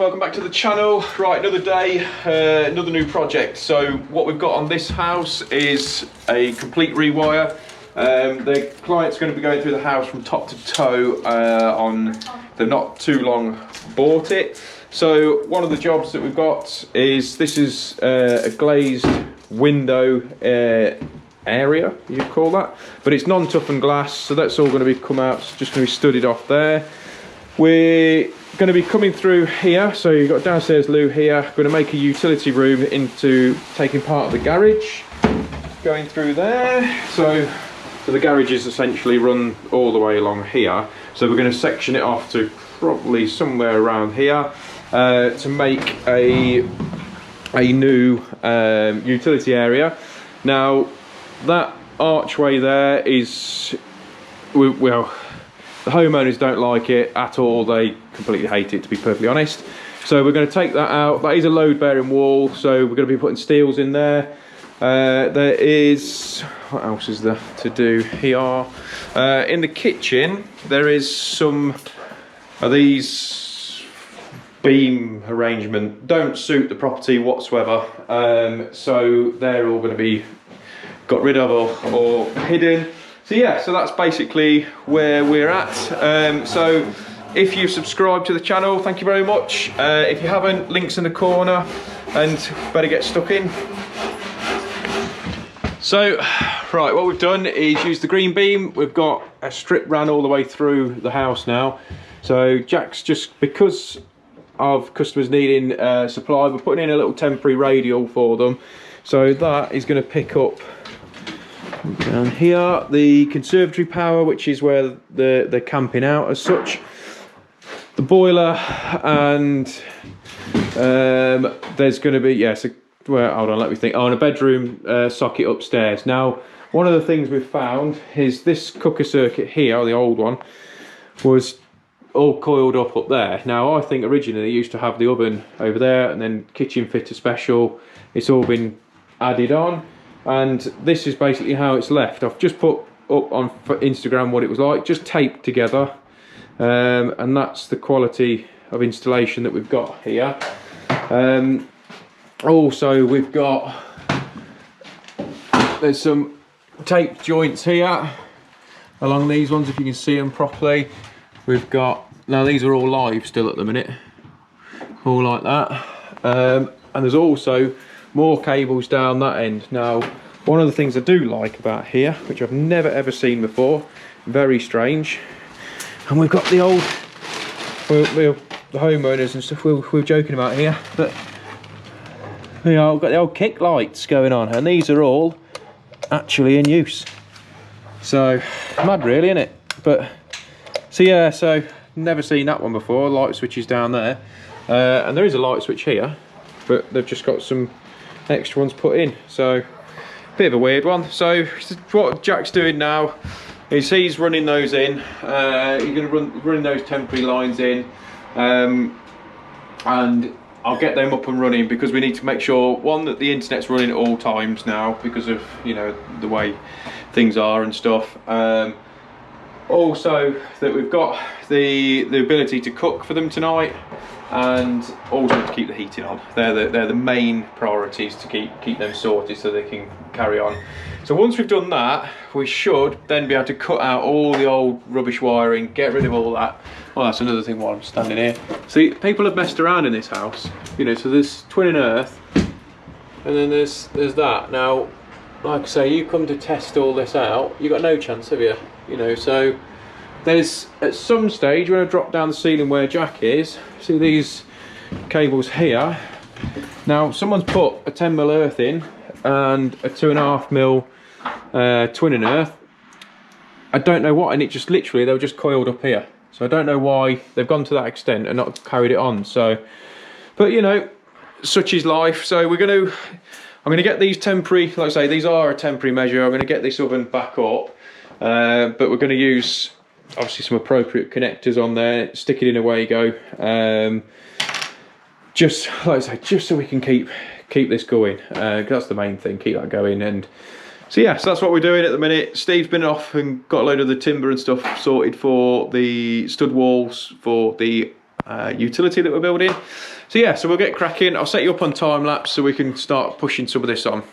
welcome back to the channel. Right, another day, another new project. So what we've got on this house is a complete rewire. The client's going to be going through the house from top to toe. They've not too long bought it. So one of the jobs that we've got is, this is a glazed window area, you'd call that, but it's non-toughened glass, so that's all going to be come out. It's just going to be studded off there. We're going to be coming through here, so you've got a downstairs loo here. Going to make a utility room into taking part of the garage, going through there. So the garages essentially run all the way along here, so we're going to section it off to probably somewhere around here to make a new utility area. Now that archway there is, well, the homeowners don't like it at all. They completely hate it, to be perfectly honest. So we're going to take that out. That is a load bearing wall, so we're going to be putting steels in there. There is, what else is there to do here? In the kitchen there is some of these beam arrangement, don't suit the property whatsoever, so they're all going to be got rid of or hidden. So yeah, so that's basically where we're at. So if you've subscribed to the channel, thank you very much. If you haven't, links in the corner, and better get stuck in. So right, what we've done is use the green beam. We've got a strip ran all the way through the house now. So Jack's, just because of customers needing supply, we're putting in a little temporary radial for them. So that is going to pick up down here the conservatory power, which is where they're camping out as such, the boiler, and there's going to be, yes, well, hold on, let me think. Oh, and a bedroom socket upstairs. Now, one of the things we've found is this cooker circuit here, the old one, was all coiled up there. Now, I think originally they used to have the oven over there, and then kitchen fitter special. It's all been added on, and this is basically how it's left. I've just put up on Instagram what it was like, just taped together, and that's the quality of installation that we've got here. Also, we've got, there's some tape joints here along these ones, if you can see them properly. We've got, now these are all live still at the minute, all like that, and there's also more cables down that end. Now, one of the things I do like about here, which I've never ever seen before, very strange, and we've got the old, the homeowners and stuff we're joking about here, but you know, we've got the old kick lights going on, and these are all actually in use. So mad really, isn't it? But so yeah, so never seen that one before. Light switches down there, and there is a light switch here, but they've just got some extra ones put in, so bit of a weird one. So what Jack's doing now is he's running those in. He's going to run those temporary lines in, and I'll get them up and running, because we need to make sure, one, that the internet's running at all times now because of, you know, the way things are and stuff. Also that we've got the ability to cook for them tonight, and also to keep the heating on. They're the main priorities, to keep them sorted so they can carry on. So once we've done that, we should then be able to cut out all the old rubbish wiring, get rid of all that. Well, that's another thing while I'm standing here. See, people have messed around in this house, you know, so there's twin and earth, and then there's that. Now, like I say, you come to test all this out, you've got no chance, have you? You know, so there's, at some stage, when I drop down the ceiling where Jack is, see these cables here. Now, someone's put a 10mm earth in and a 2.5mm twin and earth. I don't know what, and it just literally, they were just coiled up here. So I don't know why they've gone to that extent and not carried it on. So, but you know, such is life. So I'm going to get these temporary, like I say, these are a temporary measure. I'm going to get this oven back up, but we're going to use obviously some appropriate connectors on there, stick it in, away you go. Just like I say, just so we can keep this going, because that's the main thing, keep that going. And so yeah, so that's what we're doing at the minute. Steve's been off and got a load of the timber and stuff sorted for the stud walls for the utility that we're building. So yeah, so we'll get cracking. I'll set you up on time lapse so we can start pushing some of this on.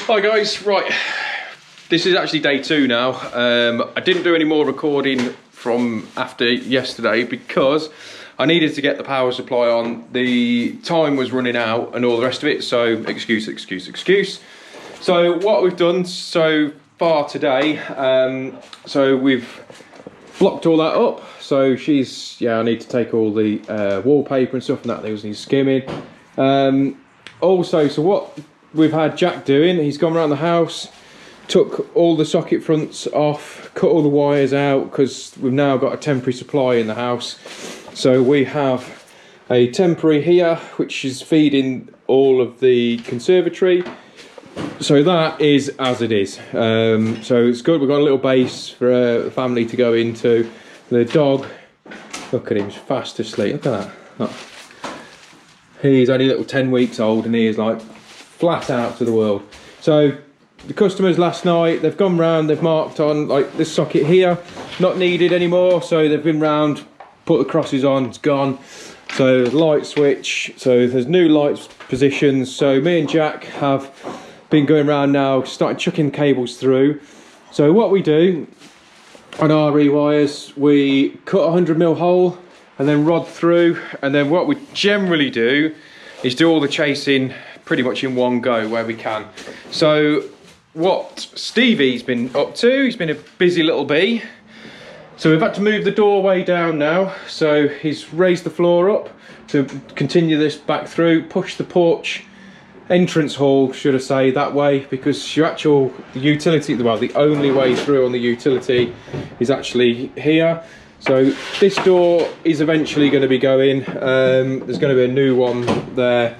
Hi guys, right, this is actually day 2 now. I didn't do any more recording from after yesterday because I needed to get the power supply on. The time was running out and all the rest of it, so excuse. So what we've done so far today, so we've blocked all that up. So I need to take all the wallpaper and stuff and that things needs skimming. Also, so what we've had Jack doing, he's gone around the house, took all the socket fronts off, cut all the wires out, because we've now got a temporary supply in the house. So we have a temporary here which is feeding all of the conservatory, so that is as it is. So it's good, we've got a little base for a family to go into. The dog, look at him, he's fast asleep, look at that. Look. He's only little 10 weeks old and he is like flat out to the world. So the customers last night, they've gone round, they've marked on like this socket here, not needed anymore, so they've been round, put the crosses on, it's gone. So light switch, so there's new light positions. So me and Jack have been going around now, started chucking cables through. So what we do on our rewires, we cut a 100mm hole and then rod through, and then what we generally do is do all the chasing pretty much in one go where we can. So what Stevie's been up to, he's been a busy little bee. So we've had to move the doorway down now. So he's raised the floor up to continue this back through, push the porch entrance hall, should I say, that way, because your actual utility, well, the only way through on the utility is actually here. So this door is eventually going to be going, there's going to be a new one there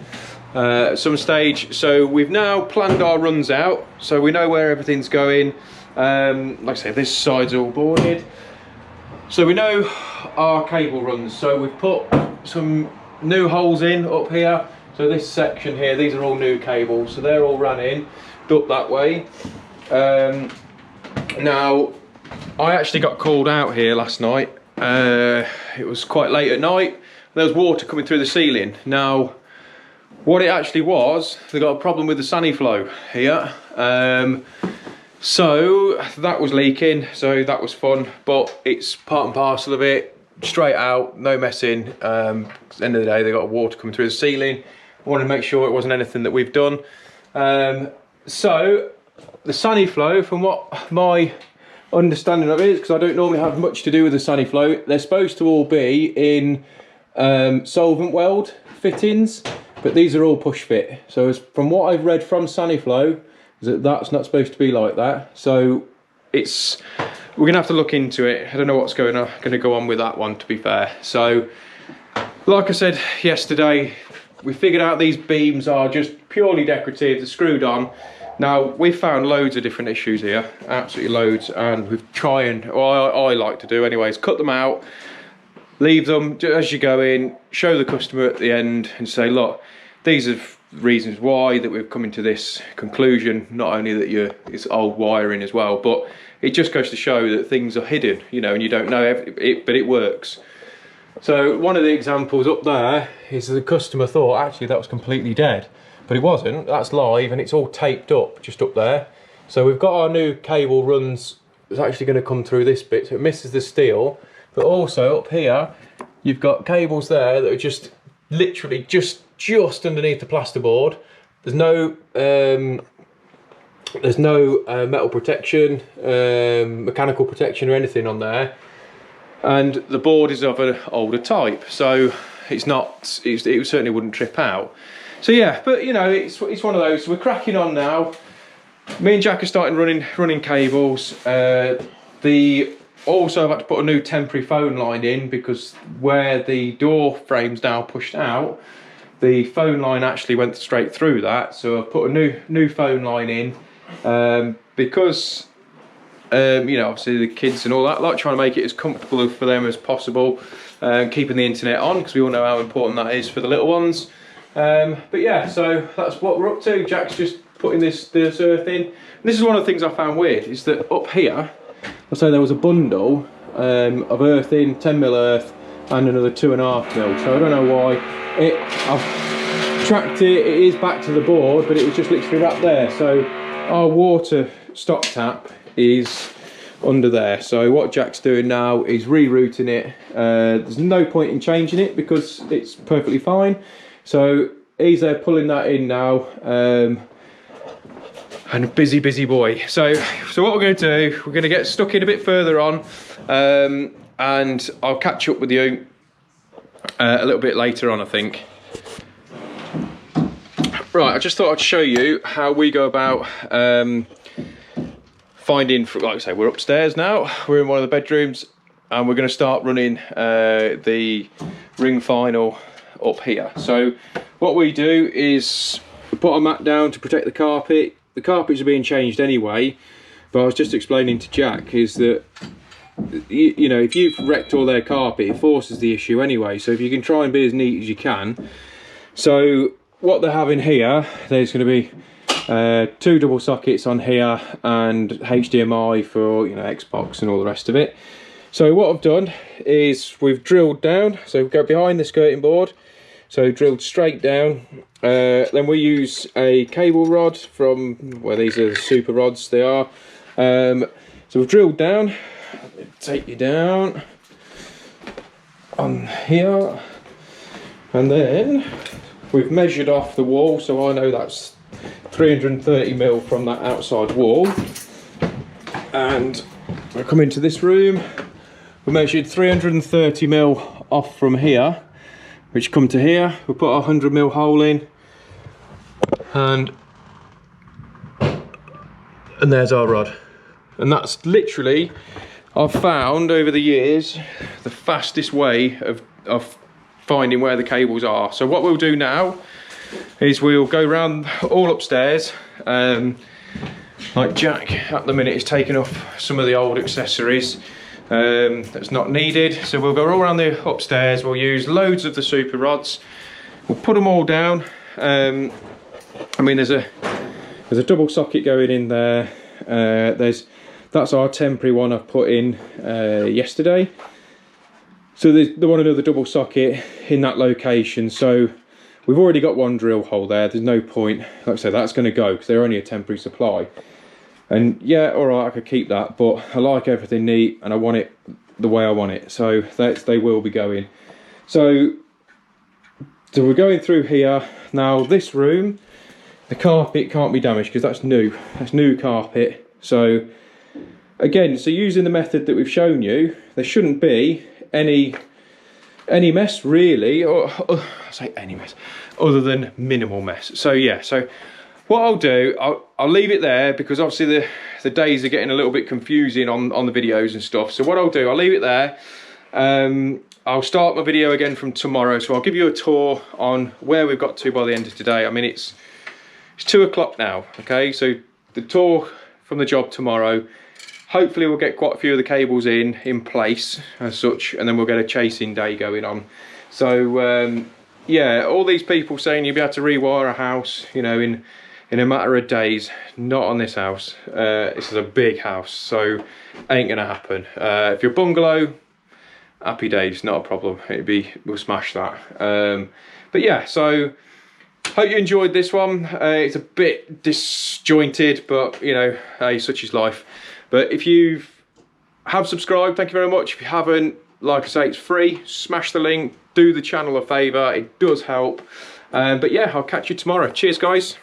at some stage. So we've now planned our runs out, so we know where everything's going. Like I say, this side's all boarded, so we know our cable runs. So we've put some new holes in up here. So this section here, these are all new cables, so they're all run in up that way. Now I actually got called out here last night. It was quite late at night. There was water coming through the ceiling. Now what it actually was, they got a problem with the sunny flow here. So that was leaking, so that was fun, but it's part and parcel of it. Straight out, no messing. At the end of the day, they got water coming through the ceiling. I wanted to make sure it wasn't anything that we've done. So the Saniflow, from what my understanding of it is, because I don't normally have much to do with the Saniflow, they're supposed to all be in solvent weld fittings, but these are all push fit. So from what I've read from Saniflow, is that that's not supposed to be like that. So we're gonna have to look into it. I don't know what's going to go on with that one, to be fair. So like I said yesterday, we figured out these beams are just purely decorative, they're screwed on. Now, we've found loads of different issues here, absolutely loads, and we've tried, I like to do anyways, cut them out, leave them as you go in, show the customer at the end and say, look, these are reasons why that we've come into this conclusion, not only that it's old wiring as well, but it just goes to show that things are hidden, you know, and you don't know it, but it works. So one of the examples up there is the customer thought actually that was completely dead, but it wasn't. That's live and it's all taped up just up there. So we've got our new cable runs. It's actually going to come through this bit, so it misses the steel, but also up here you've got cables there that are just literally just underneath the plasterboard. There's no metal protection, mechanical protection or anything on there. And the board is of an older type, so it certainly wouldn't trip out. So yeah, but you know, it's one of those. We're cracking on now. Me and Jack are starting running cables. Also I've had to put a new temporary phone line in, because where the door frame's now pushed out, the phone line actually went straight through that. So I've put a new phone line in, because you know, obviously the kids and all that, like trying to make it as comfortable for them as possible, keeping the internet on, because we all know how important that is for the little ones. But yeah, so that's what we're up to. Jack's just putting this earth in. And this is one of the things I found weird, is that up here, I'll say there was a bundle of earth in, 10mm earth, and another 2.5mm. So I don't know why. I've tracked it, it is back to the board, but it was just literally wrapped there. So our water stop tap is under there. So what Jack's doing now is rerouting it. There's no point in changing it because it's perfectly fine. So he's there pulling that in now, and a busy boy. So what we're going to do, we're going to get stuck in a bit further on, and I'll catch up with you a little bit later on, I think. Right, I just thought I'd show you how we go about finding, like I say, we're upstairs now, we're in one of the bedrooms, and we're going to start running the ring final up here. So what we do is we put a mat down to protect the carpet. The carpets are being changed anyway, but I was just explaining to Jack is that you know, if you've wrecked all their carpet, it forces the issue anyway, so if you can try and be as neat as you can. So what they're having here, there's going to be 2 double sockets on here and HDMI for, you know, Xbox and all the rest of it. So what I've done is we've drilled down, so we go behind the skirting board, so drilled straight down. Then we use a cable rod from, well, these are the super rods, they are. So we've drilled down, take you down on here, and then we've measured off the wall, so I know that's 330mm from that outside wall. And I come into this room, we measured 330mm off from here, which come to here. We put a 100mm hole in, and there's our rod. And that's literally, I've found over the years, the fastest way of finding where the cables are. So what we'll do now is we'll go round all upstairs. Like Jack at the minute is taking off some of the old accessories that's not needed. So we'll go all around the upstairs, we'll use loads of the super rods, we'll put them all down. I mean, there's a double socket going in there. That's our temporary one I've put in yesterday. So they want another double socket in that location. So we've already got one drill hole there. There's no point. Like I said, that's going to go because they're only a temporary supply. And yeah, all right, I could keep that, but I like everything neat and I want it the way I want it. So they will be going. So we're going through here now. This room the carpet can't be damaged because that's new carpet. So again, so using the method that we've shown you, there shouldn't be any mess really, or I say any mess, other than minimal mess. So yeah, so what I'll do, I'll leave it there because obviously the days are getting a little bit confusing on the videos and stuff. So what I'll do, I'll leave it there. I'll start my video again from tomorrow, so I'll give you a tour on where we've got to by the end of today. I mean, it's 2 o'clock now, okay? So the tour from the job tomorrow, hopefully we'll get quite a few of the cables in place as such, and then we'll get a chasing day going on. So yeah, all these people saying you'll be able to rewire a house, you know, in a matter of days, not on this house. This is a big house, so ain't gonna happen. If you're a bungalow, happy days, not a problem. We'll smash that. But yeah, so hope you enjoyed this one. It's a bit disjointed, but you know, hey, such is life. But if you have subscribed, thank you very much. If you haven't, like I say, it's free. Smash the link, do the channel a favour, it does help. But yeah, I'll catch you tomorrow. Cheers, guys.